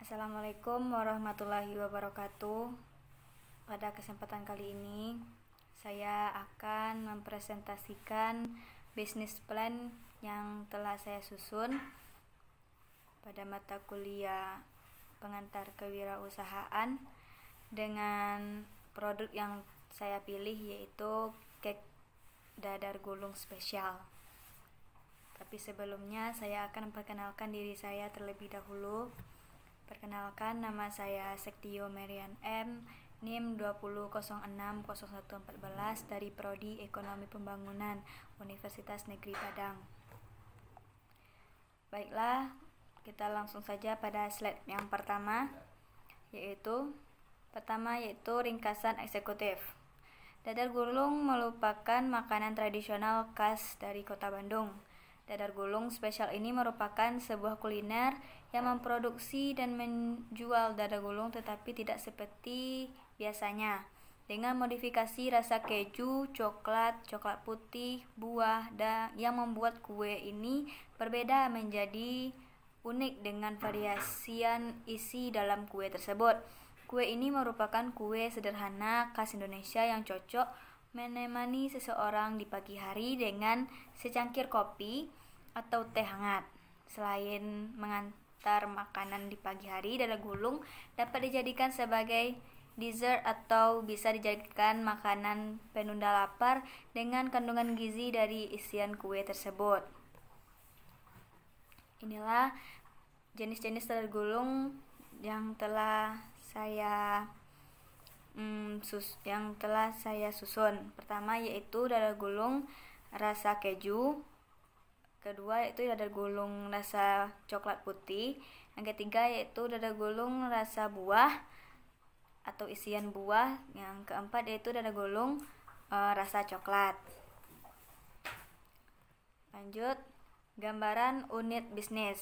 Assalamualaikum warahmatullahi wabarakatuh. Pada kesempatan kali ini saya akan mempresentasikan bisnis plan yang telah saya susun pada mata kuliah pengantar kewirausahaan dengan produk yang saya pilih, yaitu cake dadar gulung spesial. Tapi sebelumnya saya akan memperkenalkan diri saya terlebih dahulu. Perkenalkan, nama saya Sektio Merian M, NIM 20060114 dari Prodi Ekonomi Pembangunan Universitas Negeri Padang. Baiklah, kita langsung saja pada slide yang pertama, yaitu ringkasan eksekutif. Dadar gulung merupakan makanan tradisional khas dari Kota Bandung. Dadar gulung spesial ini merupakan sebuah kuliner yang memproduksi dan menjual dadar gulung tetapi tidak seperti biasanya, dengan modifikasi rasa keju, coklat putih, buah, dan yang membuat kue ini berbeda menjadi unik dengan variasian isi dalam kue tersebut. Kue ini merupakan kue sederhana khas Indonesia yang cocok menemani seseorang di pagi hari dengan secangkir kopi atau teh hangat. Selain mengantar makanan di pagi hari, dadar gulung dapat dijadikan sebagai dessert atau bisa dijadikan makanan penunda lapar dengan kandungan gizi dari isian kue tersebut. Inilah jenis-jenis dadar gulung yang telah saya susun. Pertama yaitu dadar gulung rasa keju, kedua yaitu dadar gulung rasa coklat putih, yang ketiga yaitu dadar gulung rasa buah atau isian buah, yang keempat yaitu dadar gulung rasa coklat. Lanjut, gambaran unit bisnis.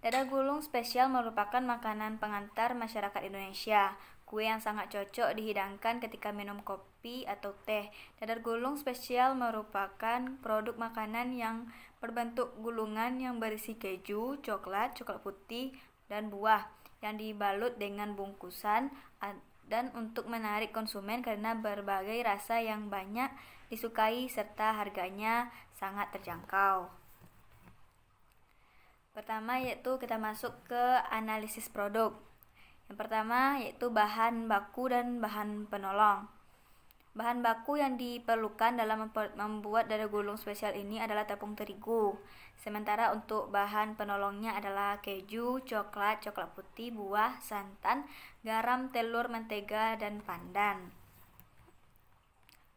Dadar gulung spesial merupakan makanan pengantar masyarakat Indonesia. Kue yang sangat cocok dihidangkan ketika minum kopi atau teh. Dadar gulung spesial merupakan produk makanan yang berbentuk gulungan yang berisi keju, coklat putih, dan buah yang dibalut dengan bungkusan dan untuk menarik konsumen karena berbagai rasa yang banyak disukai serta harganya sangat terjangkau. Pertama yaitu kita masuk ke analisis produk. Yang pertama yaitu bahan baku dan bahan penolong. Bahan baku yang diperlukan dalam membuat dadar gulung spesial ini adalah tepung terigu. Sementara untuk bahan penolongnya adalah keju, coklat putih, buah, santan, garam, telur, mentega, dan pandan.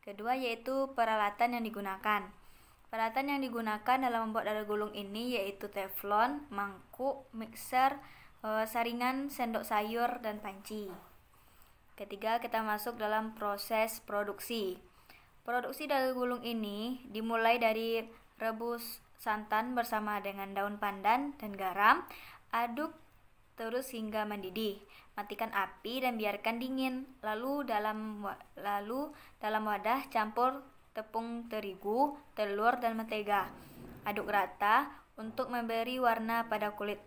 Kedua yaitu peralatan yang digunakan. Peralatan yang digunakan dalam membuat dadar gulung ini yaitu teflon, mangkuk, mixer, saringan, sendok sayur, dan panci. Ketiga, kita masuk dalam proses produksi. Produksi dadar gulung ini dimulai dari rebus santan bersama dengan daun pandan dan garam, aduk terus hingga mendidih. Matikan api dan biarkan dingin. Lalu dalam wadah campur tepung terigu, telur, dan mentega. Aduk rata untuk memberi warna pada kulit.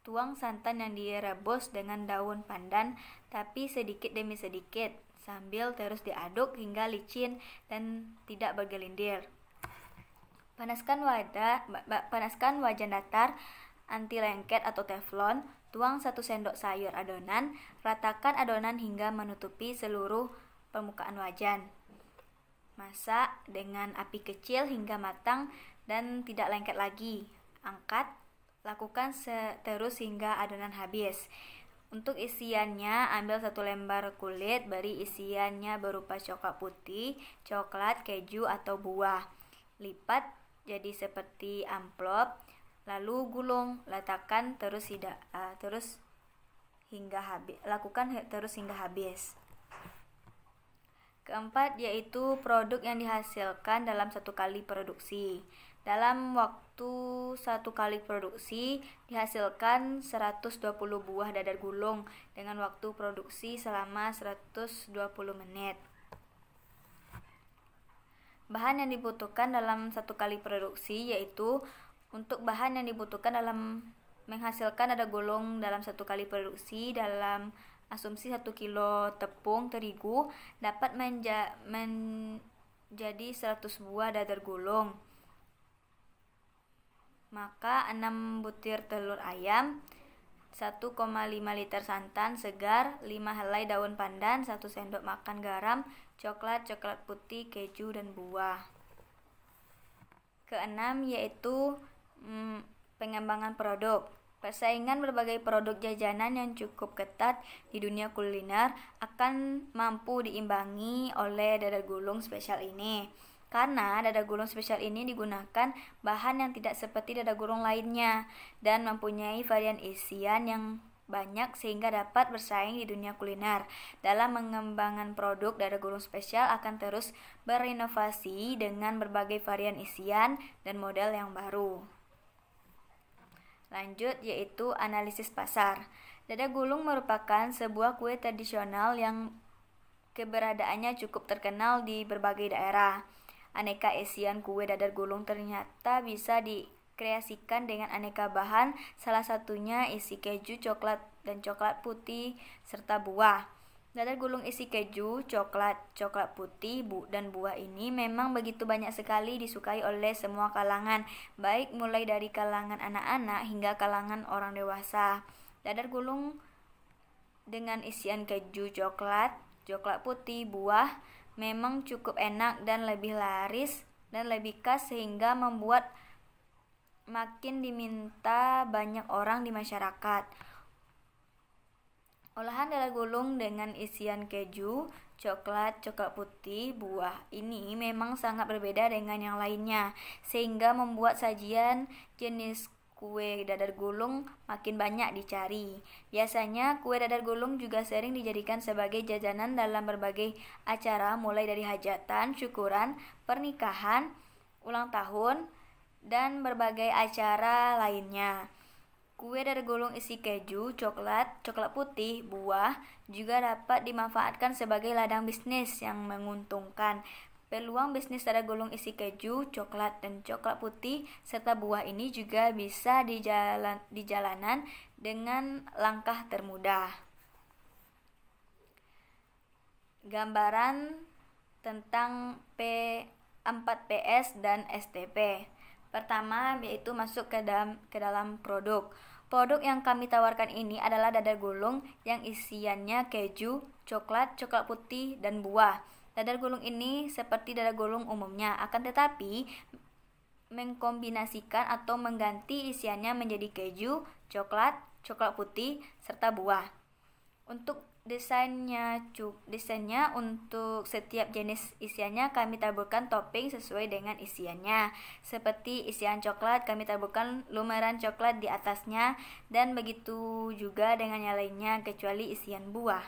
Tuang santan yang direbus dengan daun pandan, tapi sedikit demi sedikit, sambil terus diaduk hingga licin dan tidak bergelindir. Panaskan wajan datar anti lengket atau teflon. Tuang 1 sendok sayur adonan. Ratakan adonan hingga menutupi seluruh permukaan wajan. Masak dengan api kecil hingga matang dan tidak lengket lagi. Angkat, lakukan terus hingga adonan habis. Untuk isiannya, ambil 1 lembar kulit, beri isiannya berupa coklat putih, coklat, keju, atau buah. Lipat jadi seperti amplop, lalu gulung, lakukan terus hingga habis. Keempat yaitu produk yang dihasilkan dalam 1 kali produksi. Dalam waktu 1 kali produksi dihasilkan 120 buah dadar gulung dengan waktu produksi selama 120 menit. Bahan yang dibutuhkan dalam 1 kali produksi yaitu untuk bahan yang dibutuhkan dalam menghasilkan dada gulung dalam 1 kali produksi. Dalam asumsi 1 kilo tepung terigu dapat menjadi 100 buah dadar gulung. Maka 6 butir telur ayam, 1,5 liter santan segar, 5 helai daun pandan, 1 sendok makan garam, coklat putih, keju, dan buah. Keenam yaitu pengembangan produk. Persaingan berbagai produk jajanan yang cukup ketat di dunia kuliner akan mampu diimbangi oleh dadar gulung spesial ini. Karena dadar gulung spesial ini digunakan bahan yang tidak seperti dadar gulung lainnya dan mempunyai varian isian yang banyak sehingga dapat bersaing di dunia kuliner. Dalam mengembangkan produk, dadar gulung spesial akan terus berinovasi dengan berbagai varian isian dan model yang baru. Lanjut yaitu analisis pasar. Dadar gulung merupakan sebuah kue tradisional yang keberadaannya cukup terkenal di berbagai daerah. Aneka isian kue dadar gulung ternyata bisa dikreasikan dengan aneka bahan, salah satunya isi keju, coklat putih, serta buah. Dadar gulung isi keju, coklat putih, dan buah ini memang begitu banyak sekali disukai oleh semua kalangan, baik mulai dari kalangan anak-anak hingga kalangan orang dewasa. Dadar gulung dengan isian keju, coklat putih, buah memang cukup enak dan lebih laris dan lebih khas sehingga membuat makin diminta banyak orang di masyarakat. Olahan dadar gulung dengan isian keju, coklat putih, buah ini memang sangat berbeda dengan yang lainnya sehingga membuat sajian jenis kue dadar gulung makin banyak dicari. Biasanya kue dadar gulung juga sering dijadikan sebagai jajanan dalam berbagai acara mulai dari hajatan, syukuran, pernikahan, ulang tahun, dan berbagai acara lainnya. Kue dadar gulung isi keju, coklat putih, buah juga dapat dimanfaatkan sebagai ladang bisnis yang menguntungkan. Peluang bisnis dadar gulung isi keju, coklat putih, serta buah ini juga bisa di jalanan dengan langkah termudah. Gambaran tentang P4PS dan STP. Pertama yaitu masuk ke dalam produk. Produk yang kami tawarkan ini adalah dadar gulung yang isiannya keju, coklat putih, dan buah. Dadar gulung ini seperti dadar gulung umumnya, akan tetapi mengkombinasikan atau mengganti isiannya menjadi keju, coklat putih, serta buah. Untuk desainnya untuk setiap jenis isiannya kami taburkan topping sesuai dengan isiannya. Seperti isian coklat kami taburkan lumeran coklat di atasnya dan begitu juga dengan yang lainnya kecuali isian buah.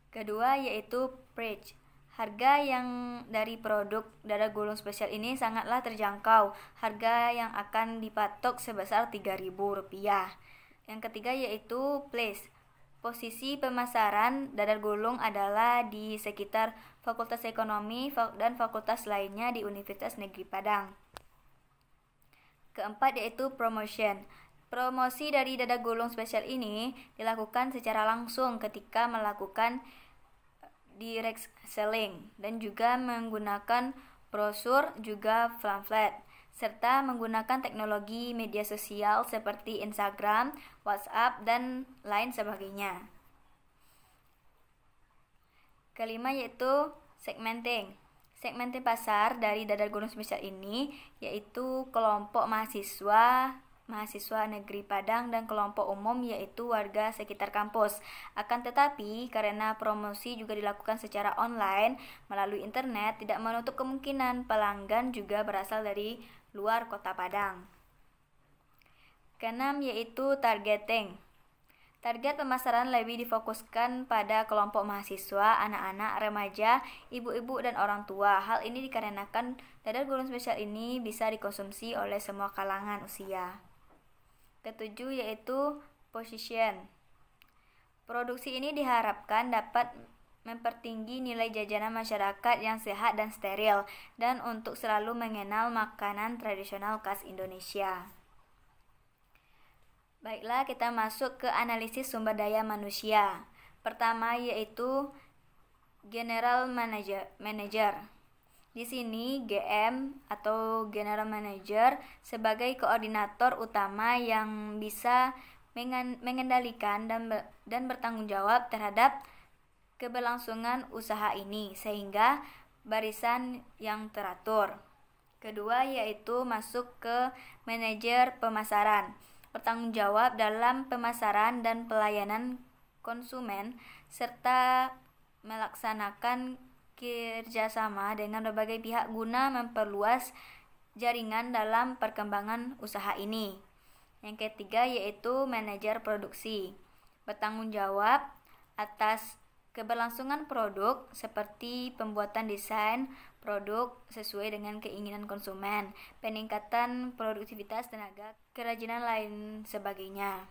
Kedua yaitu price. Harga yang dari produk dadar gulung spesial ini sangatlah terjangkau. Harga yang akan dipatok sebesar Rp3.000. Yang ketiga yaitu place. Posisi pemasaran dadar gulung adalah di sekitar Fakultas Ekonomi dan fakultas lainnya di Universitas Negeri Padang. Keempat yaitu promotion. Promosi dari dadar gulung spesial ini dilakukan secara langsung ketika melakukan direct selling dan juga menggunakan brosur juga pamflet serta menggunakan teknologi media sosial seperti Instagram, WhatsApp, dan lain sebagainya. Kelima yaitu segmenting. Segmenting pasar dari dadar gulung spesial ini yaitu kelompok mahasiswa negeri Padang dan kelompok umum yaitu warga sekitar kampus. Akan tetapi karena promosi juga dilakukan secara online melalui internet, tidak menutup kemungkinan pelanggan juga berasal dari luar kota Padang. Keenam yaitu targeting. Target pemasaran lebih difokuskan pada kelompok mahasiswa, anak-anak, remaja, ibu-ibu, dan orang tua. Hal ini dikarenakan dadar gulung spesial ini bisa dikonsumsi oleh semua kalangan usia. Ketujuh yaitu position. Produksi ini diharapkan dapat mempertinggi nilai jajanan masyarakat yang sehat dan steril, dan untuk selalu mengenal makanan tradisional khas Indonesia. Baiklah, kita masuk ke analisis sumber daya manusia. Pertama yaitu General Manager. Di sini GM atau General Manager sebagai koordinator utama yang bisa mengendalikan dan bertanggung jawab terhadap keberlangsungan usaha ini sehingga barisan yang teratur. Kedua yaitu masuk ke manajer pemasaran. Bertanggung jawab dalam pemasaran dan pelayanan konsumen serta melaksanakan kerjasama dengan berbagai pihak guna memperluas jaringan dalam perkembangan usaha ini. Yang ketiga yaitu manajer produksi. Bertanggung jawab atas keberlangsungan produk seperti pembuatan desain produk sesuai dengan keinginan konsumen, peningkatan produktivitas tenaga, kerajinan lain sebagainya.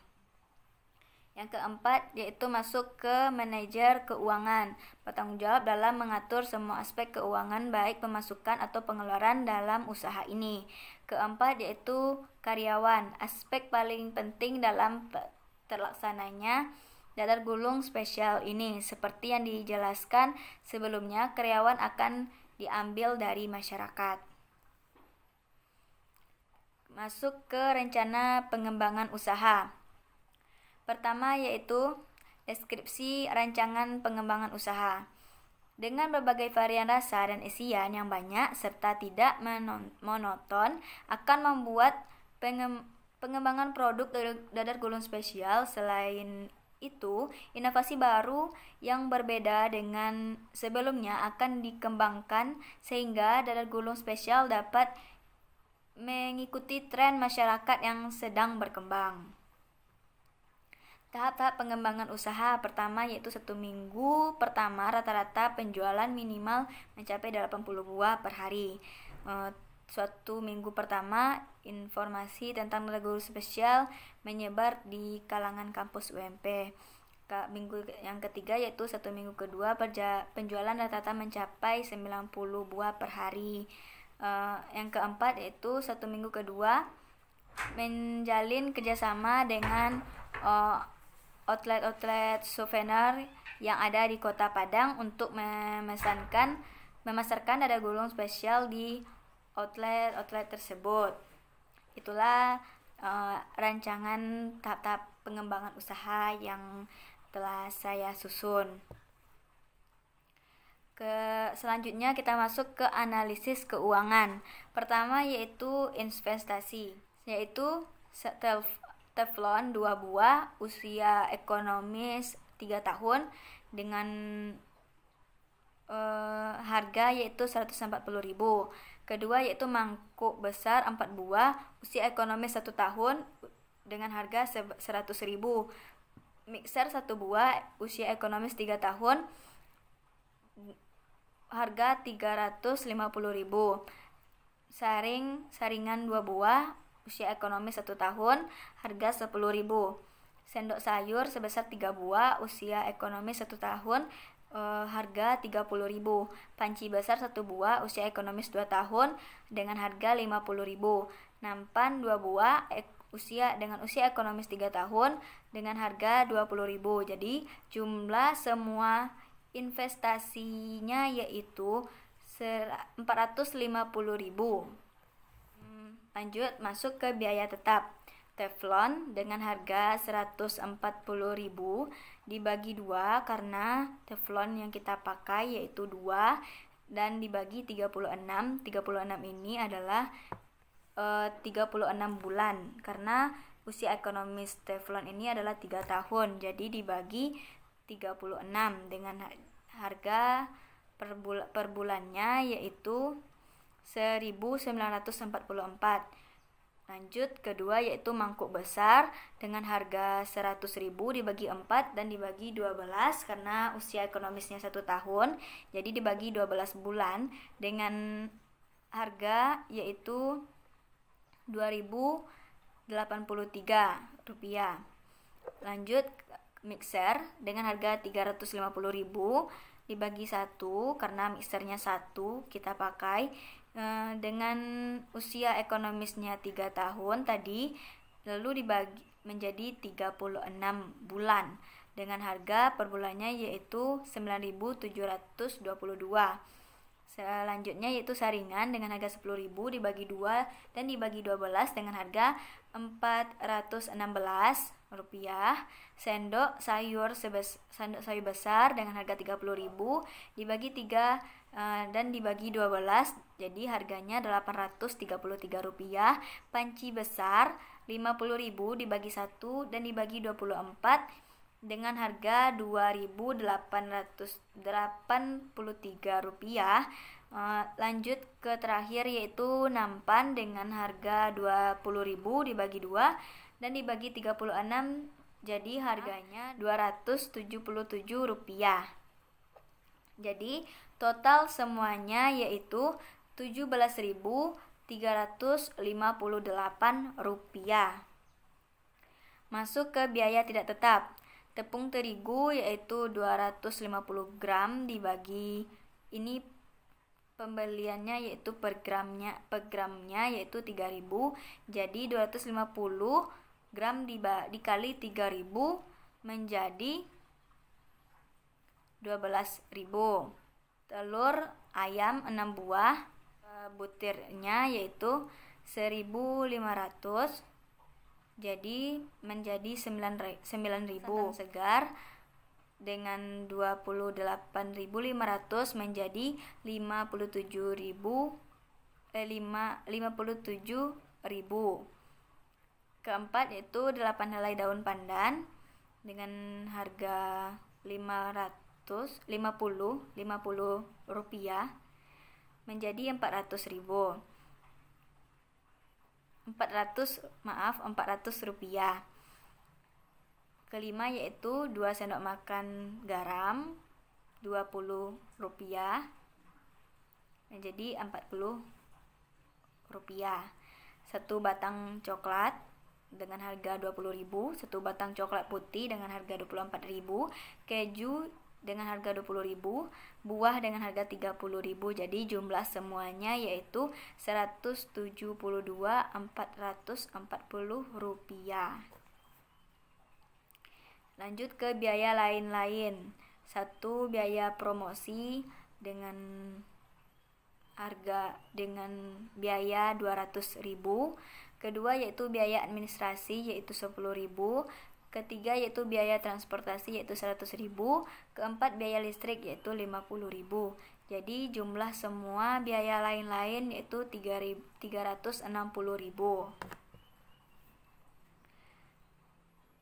Yang keempat yaitu masuk ke manajer keuangan, bertanggung jawab dalam mengatur semua aspek keuangan baik pemasukan atau pengeluaran dalam usaha ini. Keempat yaitu karyawan, aspek paling penting dalam terlaksananya dadar gulung spesial ini. Seperti yang dijelaskan sebelumnya, karyawan akan diambil dari masyarakat. Masuk ke rencana pengembangan usaha. Pertama yaitu deskripsi rancangan pengembangan usaha. Dengan berbagai varian rasa dan isian yang banyak serta tidak monoton akan membuat pengembangan produk dadar gulung spesial. Selain itu, inovasi baru yang berbeda dengan sebelumnya akan dikembangkan sehingga dadar gulung spesial dapat mengikuti tren masyarakat yang sedang berkembang. Tahap-tahap pengembangan usaha pertama yaitu 1 minggu pertama rata-rata penjualan minimal mencapai 80 buah per hari. 1 minggu pertama informasi tentang dadar gulung spesial menyebar di kalangan kampus UMP. Minggu yang ketiga yaitu 1 minggu kedua penjualan rata-rata mencapai 90 buah per hari. Yang keempat yaitu 1 minggu kedua menjalin kerjasama dengan outlet souvenir yang ada di Kota Padang untuk memasarkan dadar gulung spesial di outlet tersebut. Itulah rancangan tahap-tahap pengembangan usaha yang telah saya susun. Selanjutnya kita masuk ke analisis keuangan. Pertama yaitu investasi, yaitu teflon 2 buah, usia ekonomis 3 tahun dengan harga yaitu 140.000. Kedua yaitu mangkuk besar 4 buah, usia ekonomis 1 tahun dengan harga 100.000. Mixer 1 buah, usia ekonomis 3 tahun, harga 350.000. Saringan 2 buah, usia ekonomis 1 tahun, harga 10.000. Sendok sayur sebesar 3 buah, usia ekonomis 1 tahun, harga 30.000. Panci besar 1 buah, usia ekonomis 2 tahun dengan harga 50.000. Nampan 2 buah, usia ekonomis 3 tahun dengan harga 20.000. Jadi jumlah semua investasinya yaitu 450.000. Lanjut masuk ke biaya tetap. Teflon dengan harga 140.000 dibagi 2 karena teflon yang kita pakai yaitu 2 dan dibagi 36. 36 ini adalah 36 bulan karena usia ekonomis teflon ini adalah 3 tahun. Jadi dibagi 36 dengan harga per bulannya yaitu 1.944. Lanjut kedua yaitu mangkuk besar dengan harga 100.000 dibagi 4 dan dibagi 12 karena usia ekonomisnya 1 tahun. Jadi dibagi 12 bulan dengan harga yaitu 2.083 rupiah. Lanjut mixer dengan harga 350.000 dibagi 1 karena mixernya 1 kita pakai dengan usia ekonomisnya 3 tahun tadi, lalu menjadi 36 bulan dengan harga per bulannya yaitu 9.722. Selanjutnya yaitu saringan dengan harga 10.000 dibagi 2 dan dibagi 12 dengan harga Rp416. Sendok sayur besar dengan harga 30.000 dibagi 3 dan dibagi 12 jadi harganya Rp833. Panci besar 50.000 dibagi 1 dan dibagi 24 dengan harga Rp2.883. Lanjut ke terakhir yaitu nampan dengan harga 20.000 dibagi 2 dan dibagi 36 jadi harganya Rp277. Jadi total semuanya yaitu Rp17.358. Masuk ke biaya tidak tetap. Tepung terigu yaitu 250 gram dibagi, ini pembeliannya yaitu per gramnya yaitu 3.000. Jadi 250 gram dikali 3.000 menjadi 12.000. Telur ayam 6 buah, butirnya yaitu 1.500. Jadi menjadi 9.000. Santan segar dengan 28.500 menjadi 57.000. Keempat yaitu 8 helai daun pandan dengan harga Rp50 menjadi 400 rupiah. Kelima yaitu 2 sendok makan garam 20 rupiah menjadi 40 rupiah. 1 batang coklat dengan harga 20.000, 1 batang coklat putih dengan harga 24.000, keju dengan harga 20.000, buah dengan harga 30.000. Jadi jumlah semuanya yaitu Rp172.440. Lanjut ke biaya lain-lain. 1 biaya promosi dengan biaya 200.000. Kedua yaitu biaya administrasi yaitu 10.000. Ketiga yaitu biaya transportasi yaitu 100.000. Keempat biaya listrik yaitu 50.000. Jadi jumlah semua biaya lain-lain yaitu 360.000.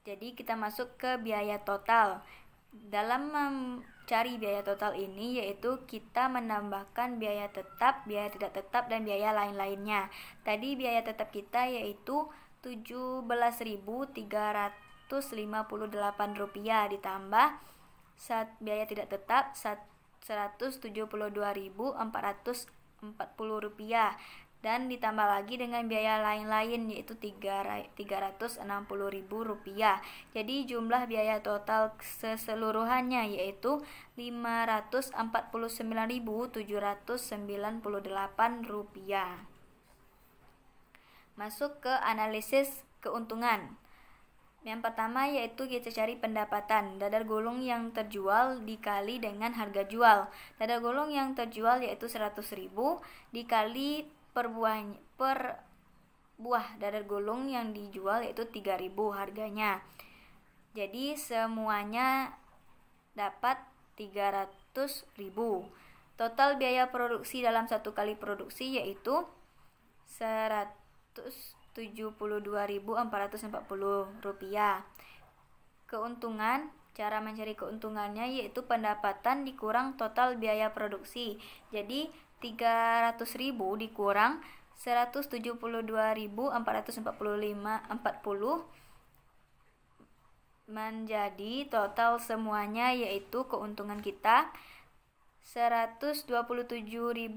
Jadi kita masuk ke biaya total. Dalam mencari biaya total ini yaitu kita menambahkan biaya tetap, biaya tidak tetap dan biaya lain-lainnya. Tadi biaya tetap kita yaitu Rp17.358 ditambah biaya tidak tetap Rp172.440 dan ditambah lagi dengan biaya lain-lain yaitu Rp360.000. Jadi jumlah biaya total keseluruhannya yaitu Rp549.798. Masuk ke analisis keuntungan. Yang pertama yaitu kita cari pendapatan. Dadar gulung yang terjual dikali dengan harga jual. Dadar gulung yang terjual yaitu 100.000 dikali per buah dadar gulung yang dijual yaitu 3.000 harganya. Jadi semuanya dapat 300.000. Total biaya produksi dalam 1 kali produksi yaitu Rp172.440. Keuntungan, cara mencari keuntungannya yaitu pendapatan dikurang total biaya produksi. Jadi 300.000 dikurang 172.440 menjadi total semuanya yaitu keuntungan kita Rp127.560.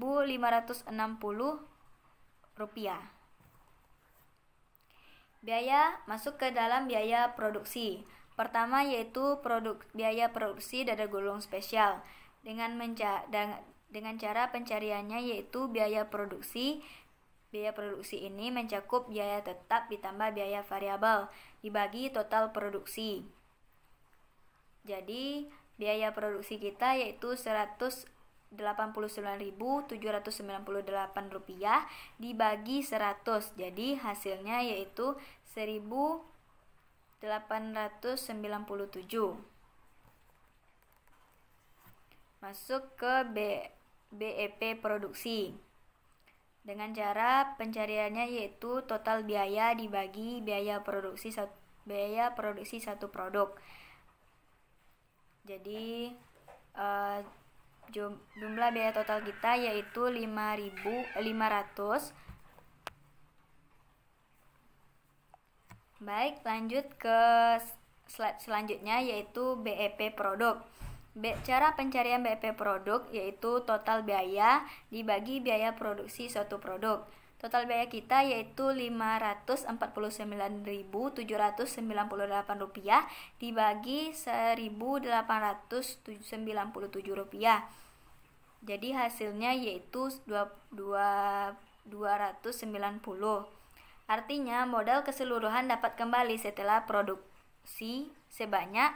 Biaya masuk ke dalam biaya produksi. Pertama yaitu biaya produksi dadar gulung spesial. Dengan cara pencariannya yaitu biaya produksi biaya produksi ini mencakup biaya tetap ditambah biaya variabel dibagi total produksi. Jadi biaya produksi kita yaitu Rp89.798 dibagi 100. Jadi hasilnya yaitu 1.897. Masuk ke BEP produksi. Dengan cara pencariannya yaitu total biaya dibagi biaya produksi satu produk. Jadi jumlah biaya total kita yaitu 5.500. Baik, lanjut ke slide selanjutnya yaitu BEP produk. Cara pencarian BEP produk yaitu total biaya dibagi biaya produksi suatu produk. Total biaya kita yaitu Rp549.798 dibagi Rp1.897. Jadi hasilnya yaitu 290. Artinya modal keseluruhan dapat kembali setelah produksi sebanyak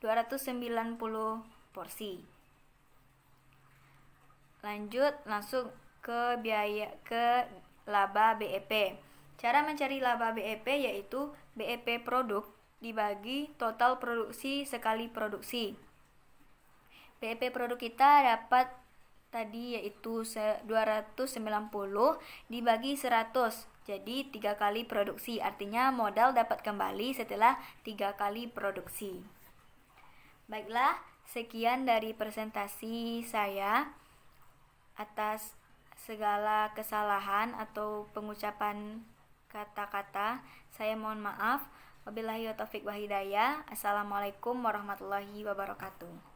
290 porsi. Lanjut langsung ke laba BEP. Cara mencari laba BEP yaitu BEP produk dibagi total produksi sekali produksi. BEP produk kita dapat tadi yaitu 290 dibagi 100. Jadi 3 kali produksi, artinya modal dapat kembali setelah 3 kali produksi. Baiklah, sekian dari presentasi saya. Atas segala kesalahan atau pengucapan kata-kata, saya mohon maaf. Wabillahi taufiq wa hidayah. Assalamualaikum warahmatullahi wabarakatuh.